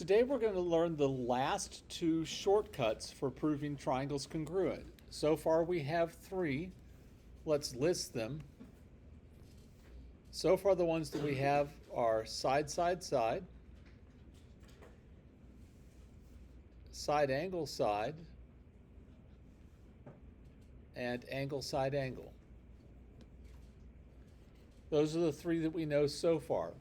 Today we're going to learn the last two shortcuts for proving triangles congruent. So far we have three. Let's list them. So far the ones that we have are side, side, side, side, angle, side, and angle, side, angle. Those are the three that we know so far.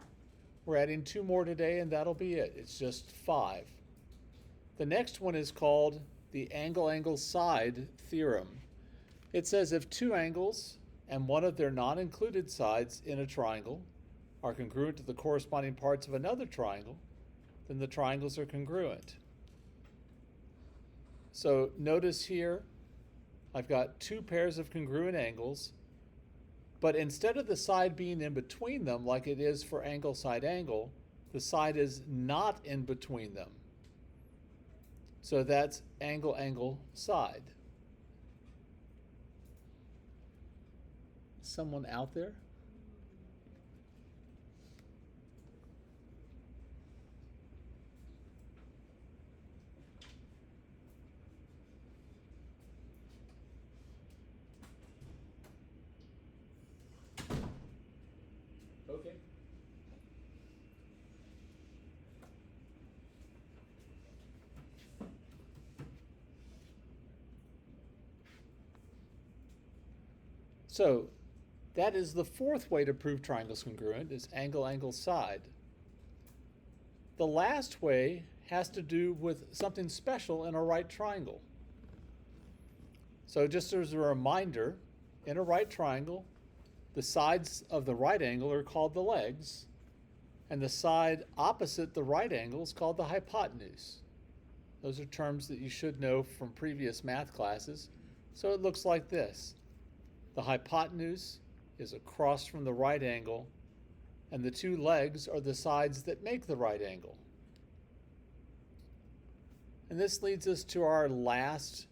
We're adding two more today and that'll be it. It's just 5. The next one is called the angle side theorem. It says if two angles and one of their non-included sides in a triangle are congruent to the corresponding parts of another triangle, then the triangles are congruent. So notice here, I've got two pairs of congruent angles, but instead of the side being in between them like it is for angle, side, angle, the side is not in between them. So that's angle, angle, side. Someone out there? Okay. So that is the fourth way to prove triangles congruent, is angle, angle, side. The last way has to do with something special in a right triangle. So just as a reminder, in a right triangle, the sides of the right angle are called the legs, and the side opposite the right angle is called the hypotenuse. Those are terms that you should know from previous math classes. So it looks like this. The hypotenuse is across from the right angle, and the two legs are the sides that make the right angle. And this leads us to our last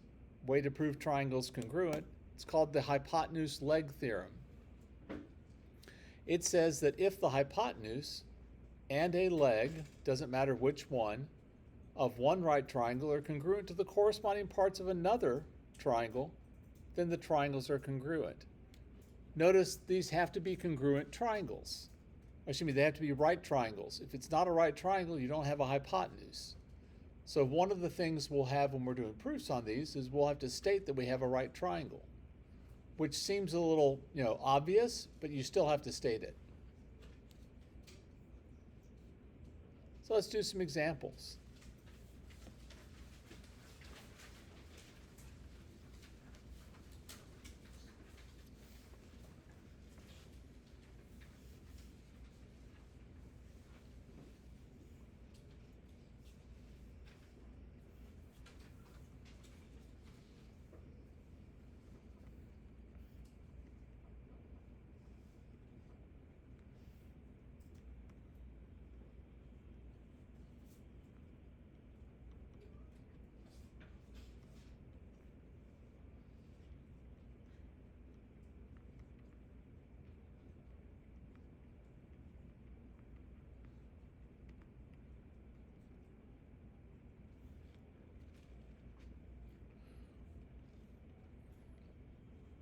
way to prove triangles congruent. It's called the hypotenuse leg theorem. It says that if the hypotenuse and a leg, doesn't matter which one, of one right triangle are congruent to the corresponding parts of another triangle, then the triangles are congruent. Notice these have to be congruent triangles. Excuse me, they have to be right triangles. If it's not a right triangle, you don't have a hypotenuse. So one of the things we'll have when we're doing proofs on these is we'll have to state that we have a right triangle, which seems a little, obvious, but you still have to state it. So let's do some examples.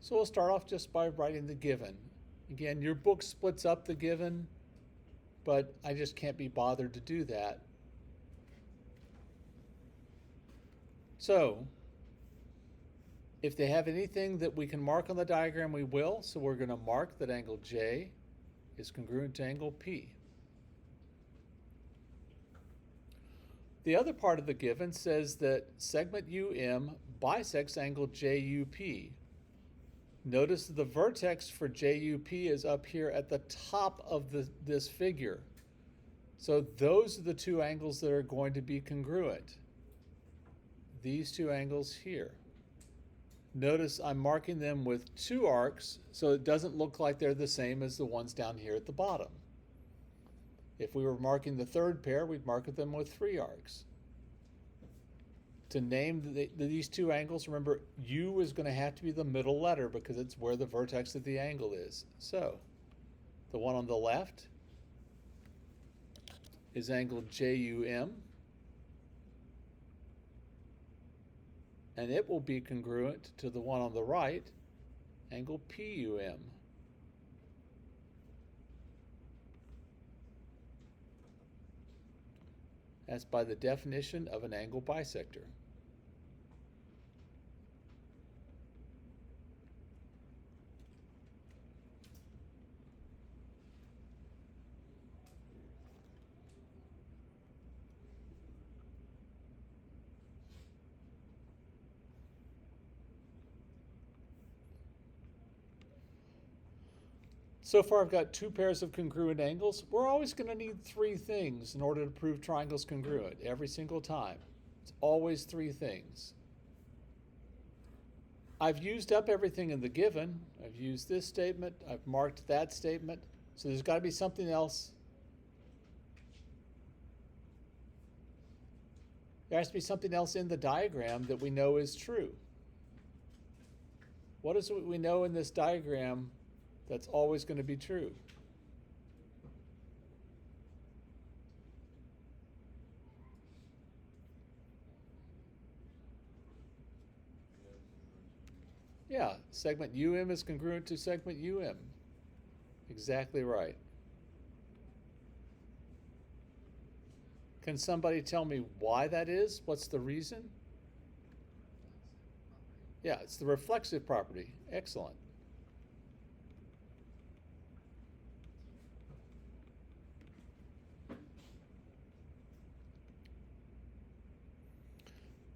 So we'll start off just by writing the given. Again, your book splits up the given, but I just can't be bothered to do that. So, if they have anything that we can mark on the diagram, we will. So we're going to mark that angle J is congruent to angle P. The other part of the given says that segment UM bisects angle JUP. Notice the vertex for JUP is up here at the top of this figure. So those are the two angles that are going to be congruent. These two angles here. Notice I'm marking them with 2 arcs so it doesn't look like they're the same as the ones down here at the bottom. If we were marking the third pair, we'd mark them with 3 arcs. To name these two angles, remember U is going to have to be the middle letter because it's where the vertex of the angle is. So the one on the left is angle JUM, and it will be congruent to the one on the right, angle PUM. That's by the definition of an angle bisector. So far I've got two pairs of congruent angles. We're always going to need three things in order to prove triangles congruent every single time. It's always three things. I've used up everything in the given. I've used this statement. I've marked that statement. So there's got to be something else. There has to be something else in the diagram that we know is true. What is it we know in this diagram that's always going to be true? Yeah, segment UM is congruent to segment UM. Exactly right. Can somebody tell me why that is? What's the reason? Yeah, it's the reflexive property. Excellent.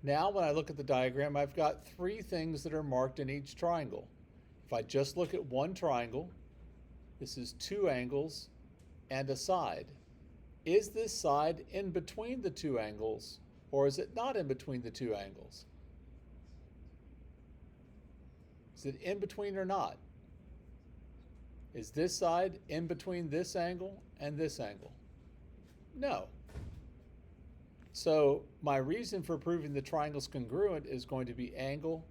Now when I look at the diagram, I've got three things that are marked in each triangle. If I just look at one triangle, this is two angles and a side. Is this side in between the two angles, or is it not in between the two angles? Is it in between or not? Is this side in between this angle and this angle? No. So my reason for proving the triangle's congruent is going to be angle,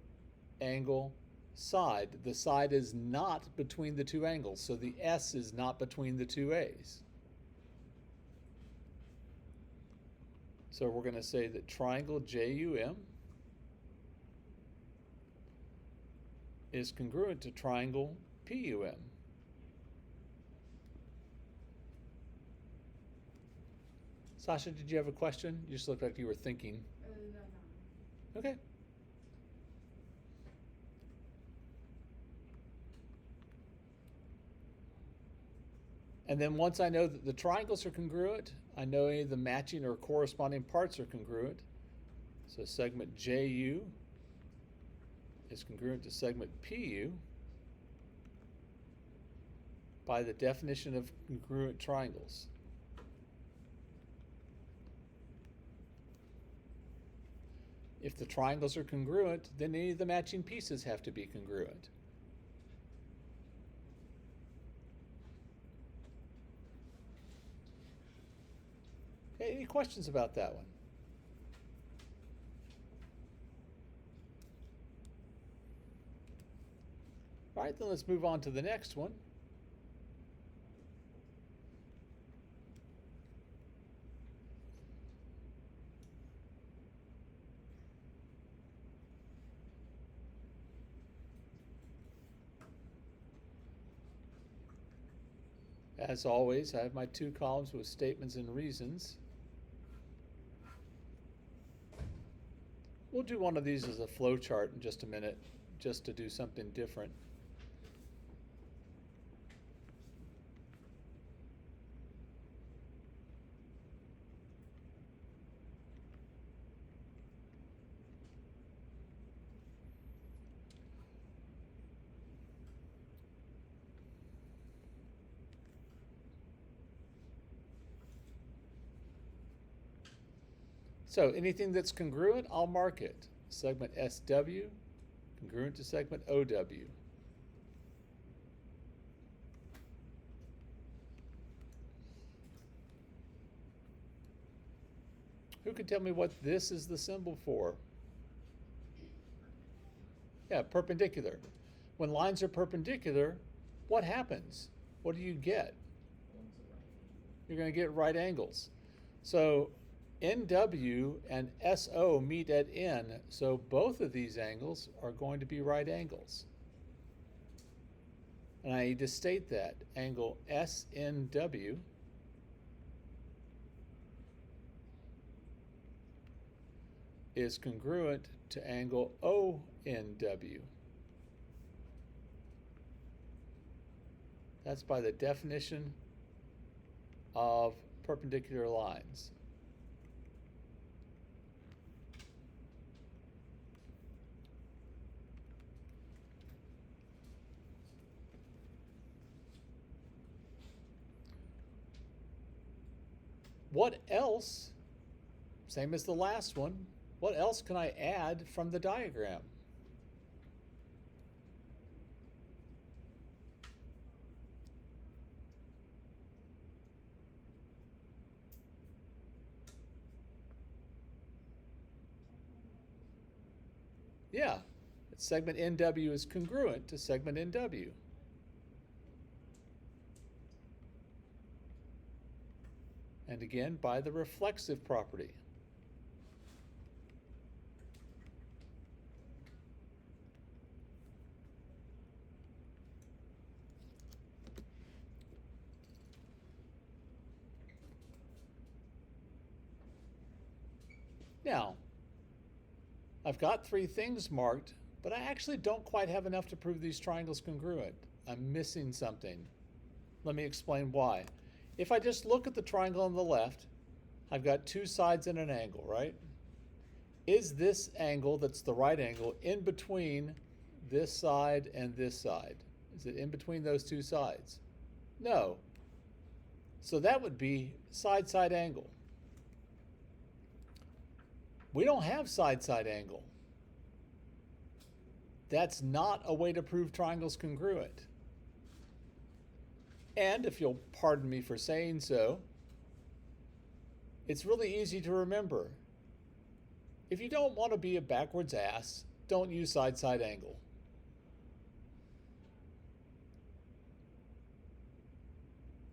angle, side. The side is not between the two angles, so the S is not between the two A's. So we're going to say that triangle JUM is congruent to triangle PUM. Sasha, did you have a question? You just looked like you were thinking. No. Okay. And then once I know that the triangles are congruent, I know any of the matching or corresponding parts are congruent. So segment JU is congruent to segment PU by the definition of congruent triangles. If the triangles are congruent, then any of the matching pieces have to be congruent. Okay, any questions about that one? All right, then let's move on to the next one. As always, I have my two columns with statements and reasons. We'll do one of these as a flow chart in just a minute, just to do something different. So anything that's congruent, I'll mark it. Segment SW, congruent to segment OW. Who can tell me what this is the symbol for? Yeah, perpendicular. When lines are perpendicular, what happens? What do you get? You're going to get right angles. So NW and SO meet at N, so both of these angles are going to be right angles. And I need to state that angle SNW is congruent to angle ONW. That's by the definition of perpendicular lines. What else, same as the last one, what else can I add from the diagram? Yeah, segment NW is congruent to segment NW. And again, by the reflexive property. Now, I've got 3 things marked, but I actually don't quite have enough to prove these triangles congruent. I'm missing something. Let me explain why. If I just look at the triangle on the left, I've got 2 sides and an angle, right? Is this angle that's the right angle in between this side and this side? Is it in between those 2 sides? No. So that would be side-side angle. We don't have side-side angle. That's not a way to prove triangles congruent. And if you'll pardon me for saying so, it's really easy to remember. If you don't want to be a backwards ass, don't use side-side angle.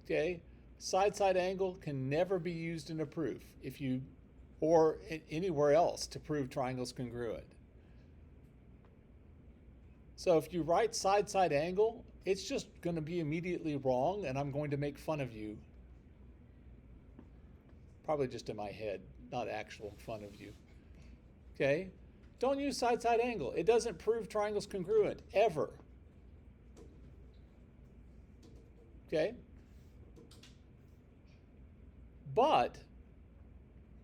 Okay? Side-side angle can never be used in a proof or anywhere else to prove triangles congruent. So if you write side-side angle, it's just going to be immediately wrong, and I'm going to make fun of you. Probably just in my head, not actual fun of you. Okay? Don't use side-side angle. It doesn't prove triangles congruent, ever. Okay? But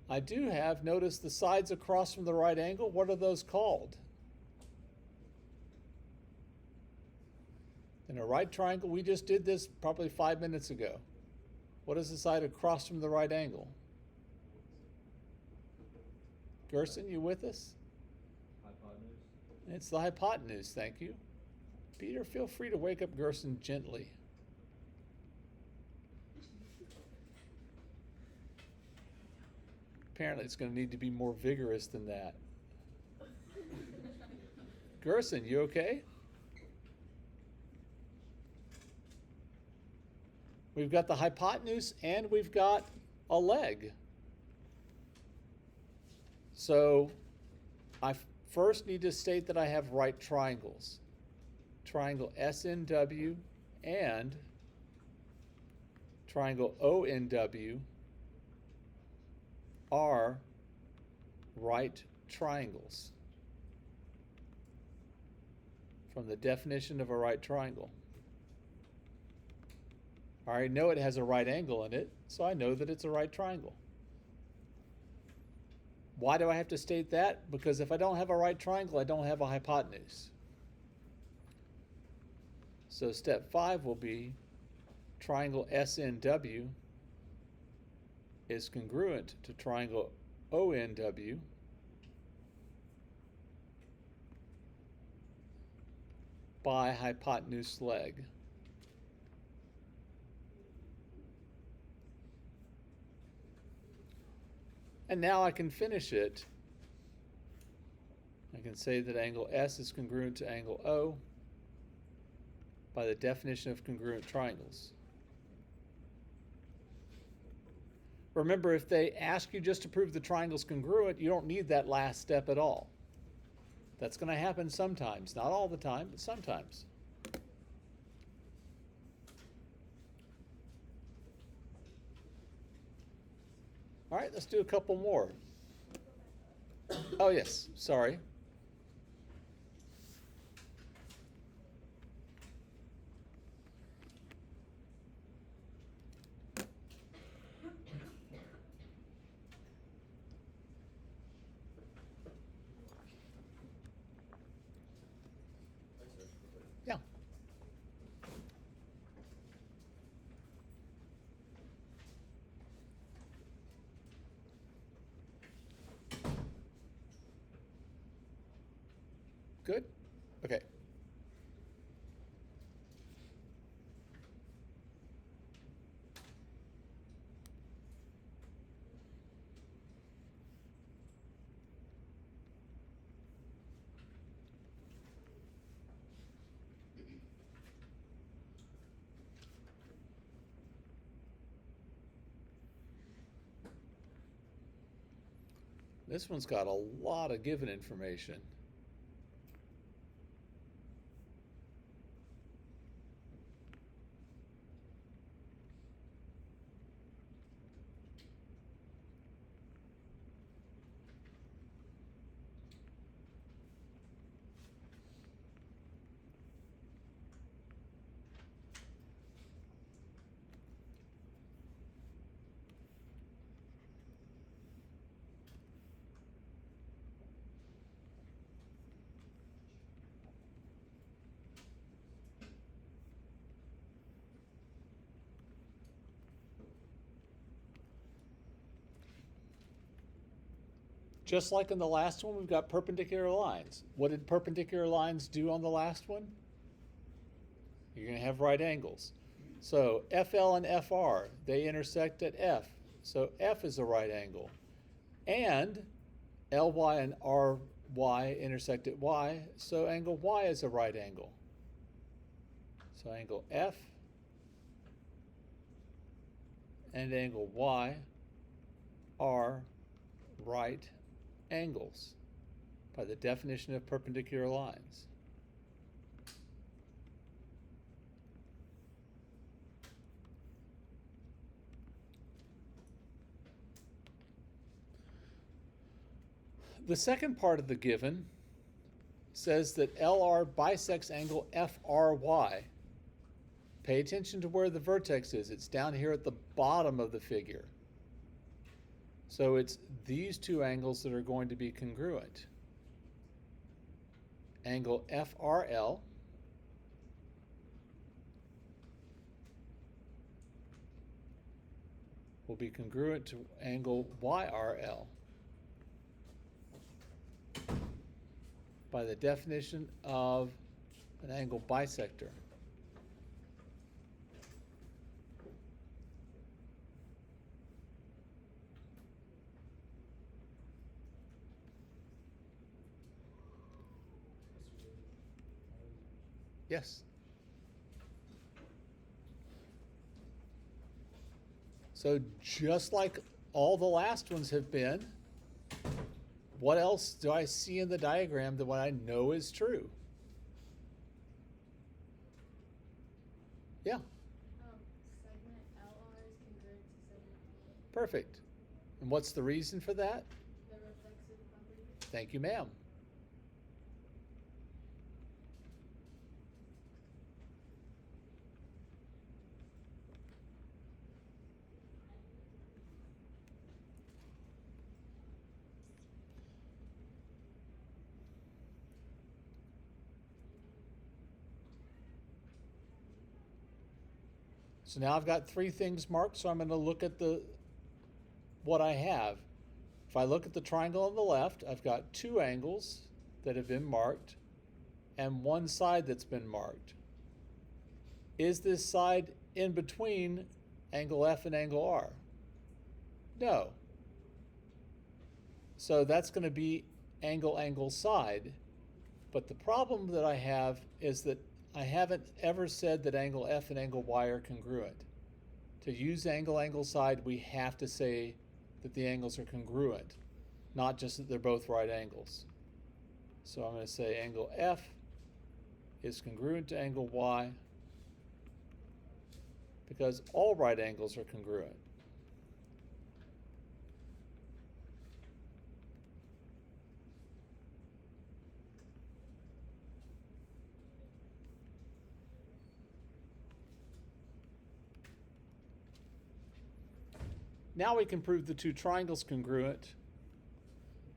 I do have, notice the sides across from the right angle. What are those called? In a right triangle, we just did this probably 5 minutes ago. What is the side across from the right angle? Gerson, you with us? Hypotenuse. It's the hypotenuse, thank you. Peter, feel free to wake up Gerson gently. Apparently it's going to need to be more vigorous than that. Gerson, you okay? We've got the hypotenuse and we've got a leg. So I first need to state that I have right triangles. Triangle SNW and triangle ONW are right triangles from the definition of a right triangle. I already know it has a right angle in it, so I know that it's a right triangle. Why do I have to state that? Because if I don't have a right triangle, I don't have a hypotenuse. So step 5 will be triangle SNW is congruent to triangle ONW by hypotenuse leg. And now I can finish it. I can say that angle S is congruent to angle O by the definition of congruent triangles. Remember, if they ask you just to prove the triangle's congruent, you don't need that last step at all. That's going to happen sometimes. Not all the time, but sometimes. All right, let's do a couple more. Oh, yes, sorry. Yeah. Good? Okay. This one's got a lot of given information. Just like in the last one, we've got perpendicular lines. What did perpendicular lines do on the last one? You're going to have right angles. So FL and FR, they intersect at F. So F is a right angle. And LY and RY intersect at Y, so angle Y is a right angle. So angle F and angle Y are right angles by the definition of perpendicular lines. The second part of the given says that LR bisects angle FRY. Pay attention to where the vertex is. It's down here at the bottom of the figure. So it's these two angles that are going to be congruent. Angle FRL will be congruent to angle YRL by the definition of an angle bisector. Yes. So just like all the last ones have been, what else do I see in the diagram that what I know is true? Yeah, Segment LR is congruent to segment LA. perfect. And what's the reason for that? The reflexive property. Thank you, ma'am. So now I've got three things marked, so I'm going to look at what I have. If I look at the triangle on the left, I've got two angles that have been marked and one side that's been marked. Is this side in between angle F and angle R? No. So that's going to be angle side. But the problem that I have is that I haven't ever said that angle F and angle Y are congruent. To use angle side, we have to say that the angles are congruent, not just that they're both right angles. So I'm going to say angle F is congruent to angle Y because all right angles are congruent. Now we can prove the two triangles congruent.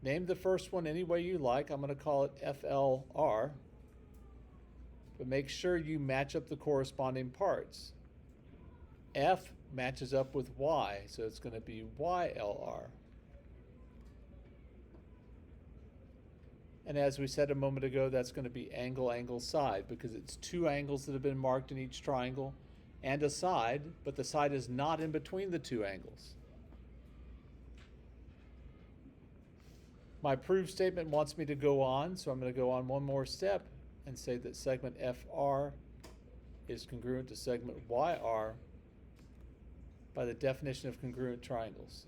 Name the first one any way you like. I'm going to call it FLR. But make sure you match up the corresponding parts. F matches up with Y, so it's going to be YLR. And as we said a moment ago, that's going to be angle side because it's two angles that have been marked in each triangle and a side, but the side is not in between the two angles. My proof statement wants me to go on, so I'm going to go on one more step and say that segment FR is congruent to segment YR by the definition of congruent triangles.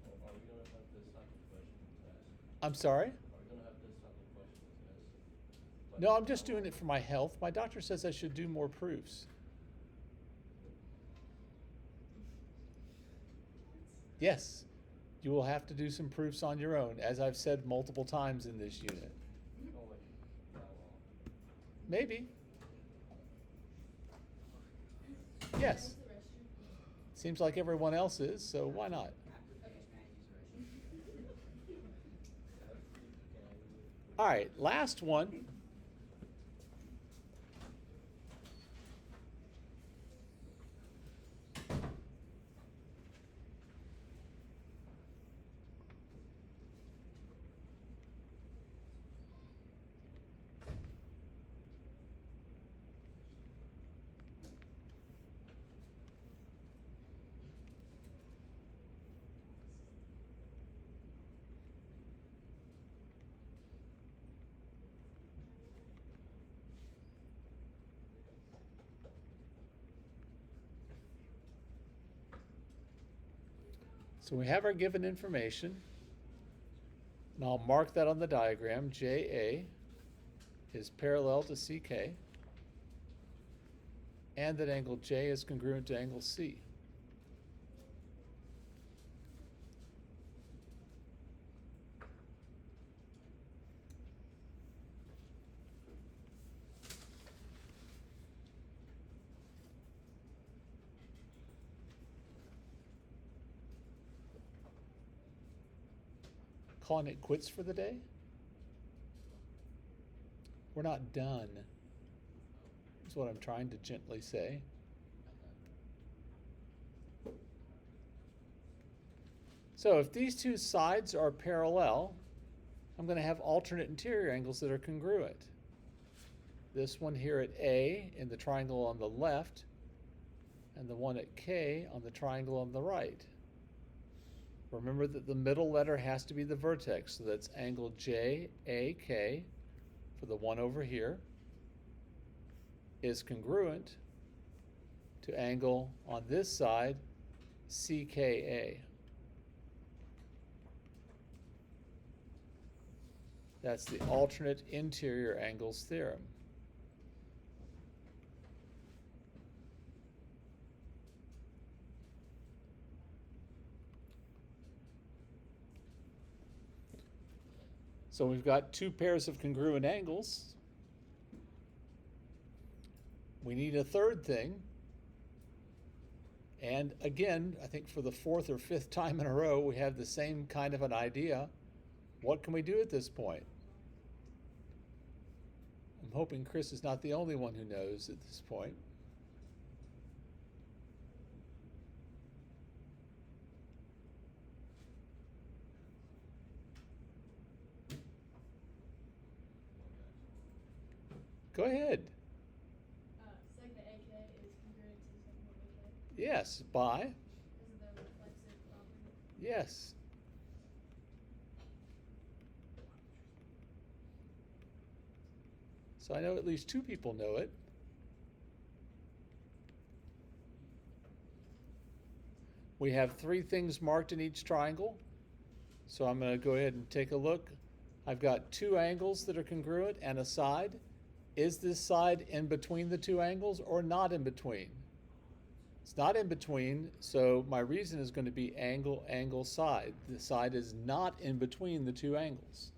Are we going to have this type of questions asked? I'm sorry? Are we going to have this type of questions asked? No, I'm just doing it for my health. My doctor says I should do more proofs. Yes, you will have to do some proofs on your own, as I've said multiple times in this unit. Only how long? Maybe. Yes. Where's the restroom? Seems like everyone else is, so why not? All right, last one. So we have our given information, and I'll mark that on the diagram. JA is parallel to CK, and that angle J is congruent to angle C. Calling it quits for the day? We're not done, is what I'm trying to gently say. So if these two sides are parallel, I'm going to have alternate interior angles that are congruent. This one here at A in the triangle on the left, and the one at K on the triangle on the right. Remember that the middle letter has to be the vertex, so that's angle JAK for the one over here is congruent to angle on this side CKA. That's the alternate interior angles theorem. So we've got two pairs of congruent angles. We need a third thing. And again, I think for the fourth or fifth time in a row, we have the same kind of an idea. What can we do at this point? I'm hoping Chris is not the only one who knows at this point. Go ahead. Segment AK is congruent to segment AK Yes, by? because of the reflexive property. Yes. So I know at least 2 people know it. We have 3 things marked in each triangle. So I'm going to go ahead and take a look. I've got 2 angles that are congruent and a side. Is this side in between the 2 angles or not in between? It's not in between, so my reason is going to be angle, angle, side. The side is not in between the 2 angles.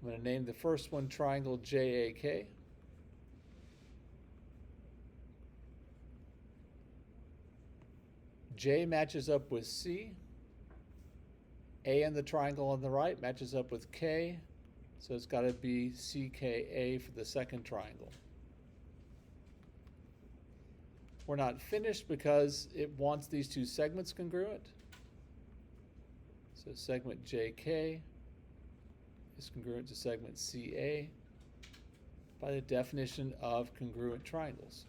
I'm going to name the first one triangle JAK. J matches up with C. A in the triangle on the right matches up with K. So it's got to be CKA for the second triangle. We're not finished because it wants these 2 segments congruent. So segment JK is congruent to segment CA by the definition of congruent triangles.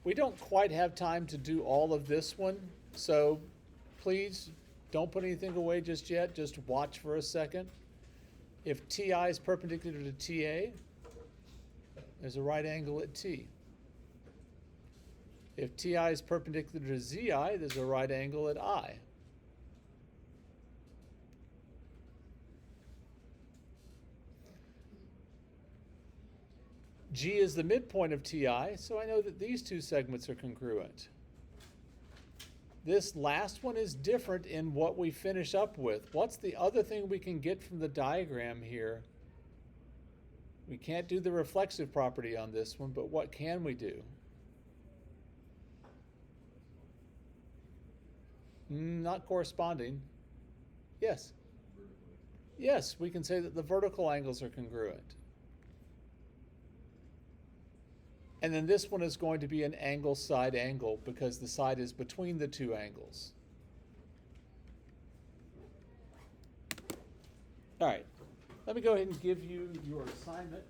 We don't quite have time to do all of this one, so please don't put anything away just yet. Just watch for a second. If TI is perpendicular to TA, there's a right angle at T. If TI is perpendicular to ZI, there's a right angle at I. G is the midpoint of TI, so I know that these 2 segments are congruent. This last one is different in what we finish up with. What's the other thing we can get from the diagram here? We can't do the reflexive property on this one, but what can we do? Not corresponding. Yes. Yes, we can say that the vertical angles are congruent. And then this one is going to be an angle side angle because the side is between the 2 angles. All right, let me go ahead and give you your assignment.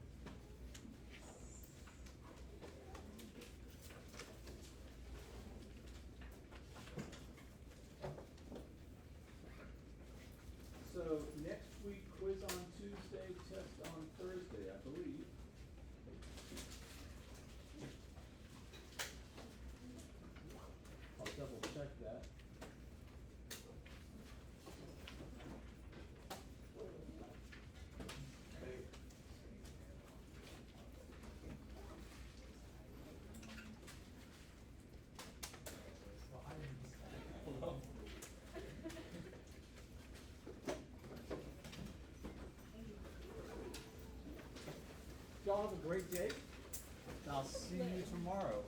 So next week, quiz on Tuesday, test on Thursday, I believe. I'll double check that. Y'all have a great day. I'll see you tomorrow.